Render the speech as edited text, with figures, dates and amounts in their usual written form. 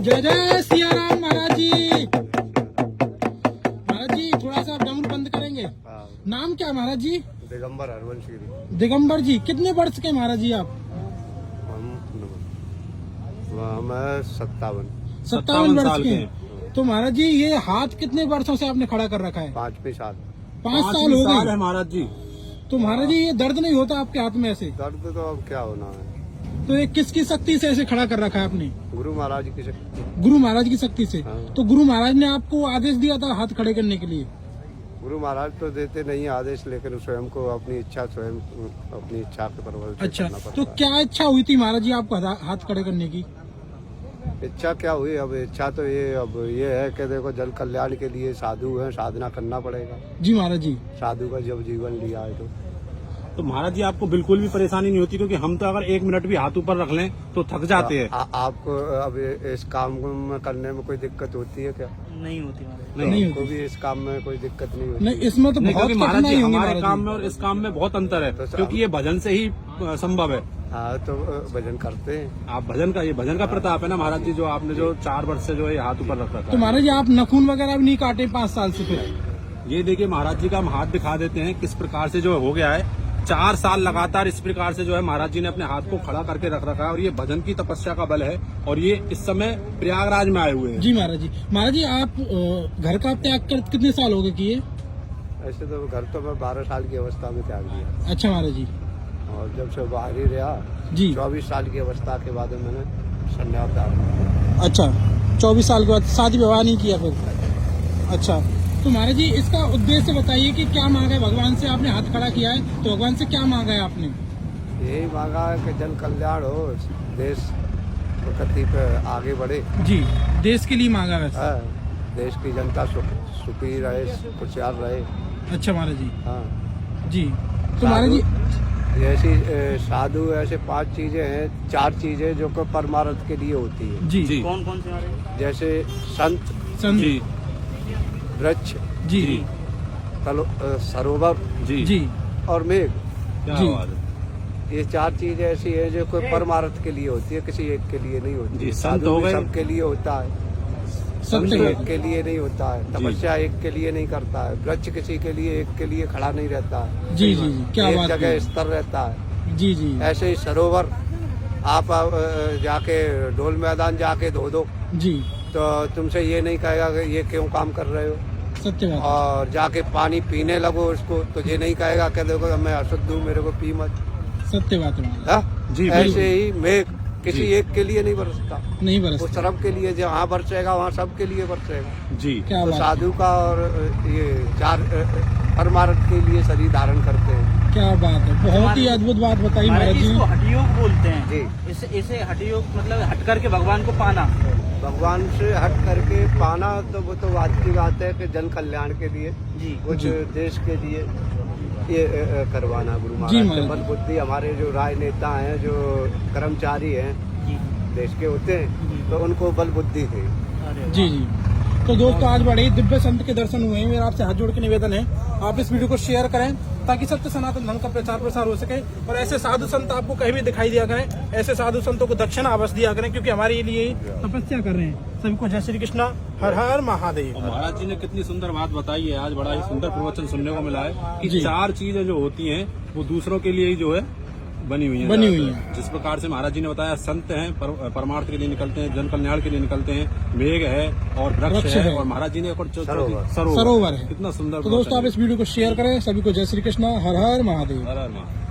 जय जय सिया राम महाराज जी। महाराज जी थोड़ा सा डमरू बंद करेंगे। नाम क्या है महाराज जी? दिगंबर हरवंश गिरी। दिगंबर जी कितने वर्ष के महाराज जी आप? हम 57 वर्ष के हैं। तो महाराज जी ये हाथ कितने वर्षों से आपने खड़ा कर रखा है? 5 साल। 5 साल हो गए है महाराज जी। तो महाराज जी ये दर्द नहीं होता आपके हाथ में ऐसे? दर्द तो अब क्या होना है। तो ये किसकी शक्ति से ऐसे खड़ा कर रखा है आपने? गुरु महाराज की शक्ति। गुरु महाराज की शक्ति से। हाँ। तो गुरु महाराज ने आपको आदेश दिया था हाथ खड़े करने के लिए? गुरु महाराज तो देते नहीं आदेश, लेकिन स्वयं को अपनी इच्छा के परवल अच्छा करना पड़ता तो है। क्या इच्छा हुई थी महाराज जी आपको हाथ खड़े करने की? इच्छा क्या हुई? अब इच्छा तो ये है कि देखो जन कल्याण के लिए साधु है, साधना करना पड़ेगा। जी महाराज जी। साधु का जब जीवन लिया है तो महाराज जी आपको बिल्कुल भी परेशानी नहीं होती, क्योंकि हम तो अगर 1 मिनट भी हाथ ऊपर रख लें तो थक जाते हैं। आपको अब इस काम में करने में कोई दिक्कत होती है क्या? नहीं होती महाराज। नहीं हमको भी इस काम में कोई दिक्कत नहीं होती। नहीं इसमें तो नहीं, बहुत क्योंकि महाराज जी कठिनाई होंगी हमारे महाराज काम जी। में और इस काम में बहुत अंतर है, तो क्योंकि ये भजन से ही संभव है। हाँ तो भजन करते हैं। आप भजन का प्रताप है ना महाराज जी, जो आपने जो 4 वर्ष से जो है हाथ ऊपर रख रखा तो है। महाराज जी आप नखून वगैरह भी नहीं काटे 5 साल से? फिर ये देखिए महाराज जी का हम हाथ दिखा देते हैं किस प्रकार से जो हो गया है। 4 साल लगातार इस प्रकार से जो है महाराज जी ने अपने हाथ को खड़ा करके रख रखा है, और ये भजन की तपस्या का बल है। और ये इस समय प्रयागराज में आए हुए हैं। जी महाराज जी। महाराज जी आप घर का त्याग कर कितने साल हो गए किए? ऐसे तो घर तो मैं 12 साल की अवस्था में त्याग दिया, अच्छा महाराज जी। और जब से बाहर ही रहा जी 24 साल की अवस्था के बाद मैंने संन्यास धारण किया। अच्छा 24 साल के बाद शादी विवाह नहीं किया फिर? अच्छा तो महाराज जी इसका उद्देश्य बताइए कि क्या मांगा है भगवान से? आपने हाथ खड़ा किया है तो भगवान से क्या मांगा है आपने? यही मांगा है कि जन कल्याण हो, देश प्रगति पे आगे बढ़े। जी देश के लिए मांगा वैसे? हाँ, देश की जनता सुखी रहे, खुशहाल रहे। अच्छा महाराज जी। हाँ जी तो महाराज जी ऐसी साधु ऐसे 5 चीजें हैं, 4 चीजें जो कि परमार्थ के लिए होती है। जी जी कौन कौन से महाराज? जैसे संत, संत जी वृक्ष, जी जी सरोवर जी जी और मेघ। क्या जी। बात है। ये 4 चीजें ऐसी है जो कोई परमार्थ के लिए होती है, किसी एक के लिए नहीं होती। जी, संत साधु हो भी गए। सबके लिए होता है, सत्य किसी बात एक है। के लिए नहीं होता है। तपस्या एक के लिए नहीं करता है। वृक्ष किसी के लिए एक के लिए खड़ा नहीं रहता है। जी जी जी क्या एक बात जगह है। स्तर रहता है। जी जी ऐसे ही सरोवर आप जाके ढोल मैदान जाके धो दो जी तो तुमसे ये नहीं कहेगा कि ये क्यों काम कर रहे हो। सत्य बात और जाके पानी पीने लगो उसको तो ये नहीं कहेगा कि देखो मैं अशुद्ध हूँ, मेरे को पी मत। है। सत्य बात है महाराज। हाँ? जी, ऐसे ही मेघ किसी जी। एक के लिए नहीं बरसता, नहीं वो बरसता। सब के लिए, जहाँ बरसेगा वहाँ सबके लिए बरसेगा। जी क्या तो बात है। साधु का और ये 4 परमार्थ के लिए शरीर धारण करते हैं। क्या बात है। बहुत ही अद्भुत बात बताई महाराज महाराज जी जी इसको ने। हठयोग बोलते हैं। जी। इसे हठयोग मतलब हट करके भगवान को पाना। भगवान से हट करके पाना तो वो तो बात की बात है कि जन कल्याण के लिए, जी कुछ जी। देश के लिए ये करवाना। गुरु जी महाराज से महाराज। बल बुद्धि, हमारे जो राजनेता हैं, जो कर्मचारी हैं जी देश के होते हैं, तो उनको बल बुद्धि थी। अरे जी जी तो दोस्तों आज बड़े ही दिव्य संत के दर्शन हुए हैं। मेरा आपसे हाथ जोड़ के निवेदन है आप इस वीडियो को शेयर करें ताकि सत्य सनातन धर्म का प्रचार प्रसार हो सके, और ऐसे साधु संत आपको कहीं भी दिखाई दिया करें। ऐसे साधु संतों को दक्षिणा अवश्य दिया करें, क्योंकि हमारे लिए तपस्या कर रहे हैं। सभी को जय श्री कृष्णा, हर हर महादेव। और महाराज जी ने कितनी सुंदर बात बताई है, आज बड़ा ही सुंदर प्रवचन सुनने को मिला है कि जी। 4 चीजें जो होती हैं वो दूसरों के लिए ही जो है बनी हुई हैं। जिस प्रकार से महाराज जी ने बताया, संत हैं परमार्थ के लिए निकलते हैं, जन कल्याण के लिए निकलते हैं, मेघ है और वृक्ष है, और महाराज जी ने एक और सरोवर सरोवर है। कितना सुंदर। तो दोस्तों आप इस वीडियो को शेयर करें। सभी को जय श्री कृष्णा, हर हर महादेव। हर हर महादेव।